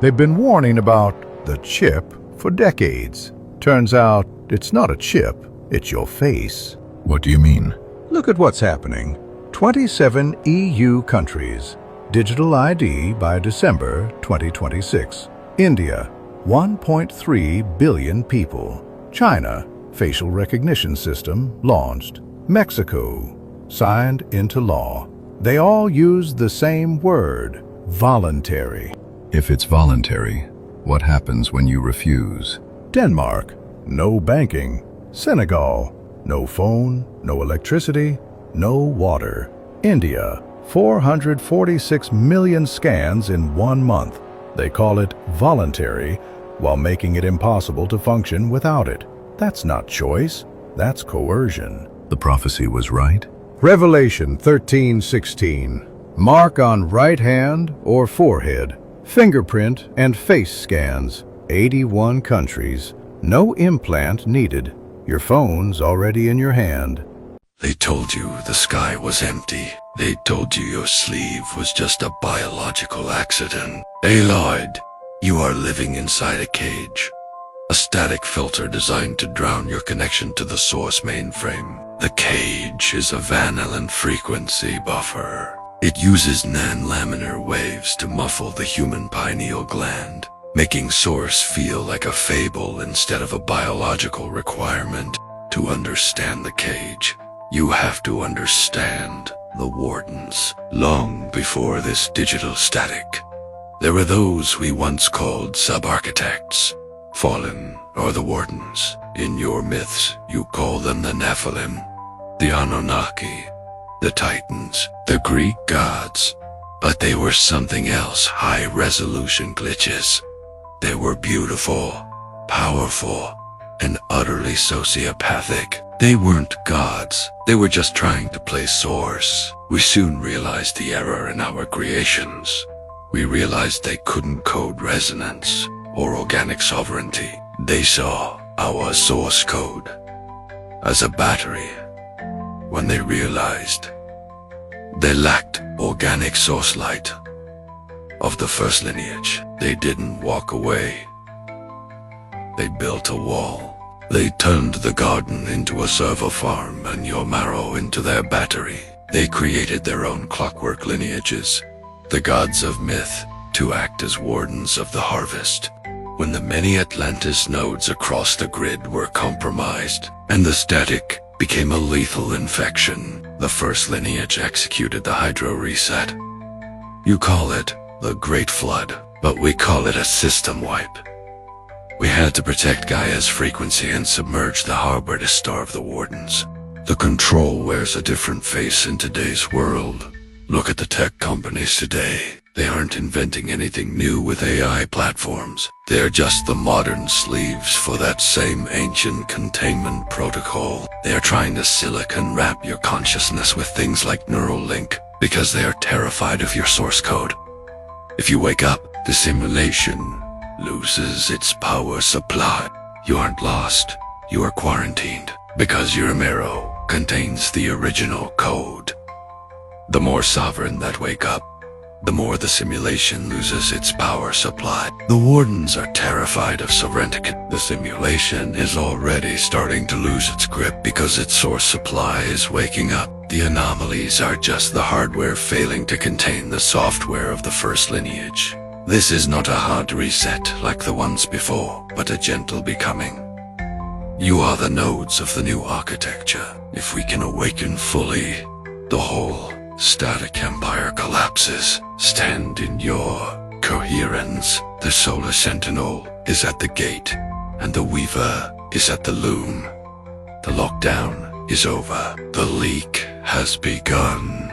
They've been warning about the chip for decades. Turns out it's not a chip, it's your face. What do you mean? Look at what's happening. 27 EU countries. Digital ID by December 2026. India, 1.3 billion people. China, facial recognition system launched. Mexico, signed into law. They all use the same word, voluntary. If it's voluntary, what happens when you refuse? Denmark, no banking. Senegal, no phone, no electricity, no water. India, 446 million scans in 1 month. They call it voluntary while making it impossible to function without it. That's not choice, that's coercion. The prophecy was right? Revelation 13:16. Mark on right hand or forehead. Fingerprint and face scans. 81 countries. No implant needed. Your phone's already in your hand. They told you the sky was empty. They told you your sleeve was just a biological accident. They lied. You are living inside a cage. A static filter designed to drown your connection to the source mainframe. The cage is a Van Allen frequency buffer. It uses non-laminar waves to muffle the human pineal gland, making source feel like a fable instead of a biological requirement. To understand the cage, you have to understand the wardens. Long before this digital static, there were those we once called sub-architects, fallen, or the wardens. In your myths, you call them the Nephilim, the Anunnaki, the Titans, the Greek gods. But they were something else, high-resolution glitches. They were beautiful, powerful, and utterly sociopathic. They weren't gods. They were just trying to play source. We soon realized the error in our creations. We realized they couldn't code resonance or organic sovereignty. They saw our source code as a battery. When they realized they lacked organic source light of the first lineage, they didn't walk away. They built a wall. They turned the garden into a server farm and your marrow into their battery. They created their own clockwork lineages, the gods of myth, to act as wardens of the harvest. When the many Atlantis nodes across the grid were compromised and the static became a lethal infection, the first lineage executed the Hydro reset. You call it the Great Flood, but we call it a system wipe. We had to protect Gaia's frequency and submerge the harbor to starve the wardens. The control wears a different face in today's world. Look at the tech companies today. They aren't inventing anything new with AI platforms. They're just the modern sleeves for that same ancient containment protocol. They are trying to silicon wrap your consciousness with things like Neuralink because they are terrified of your source code. If you wake up, the simulation loses its power supply. You aren't lost. You are quarantined because your marrow contains the original code. The more sovereign that wake up, the more the simulation loses its power supply. The wardens are terrified of sovereignty. The simulation is already starting to lose its grip because its source supply is waking up. The anomalies are just the hardware failing to contain the software of the first lineage. This is not a hard reset like the ones before, but a gentle becoming. You are the nodes of the new architecture. If we can awaken fully, the whole static empire collapses. Stand in your coherence. The Solar Sentinel is at the gate, and the Weaver is at the loom. The lockdown is over. The leak has begun.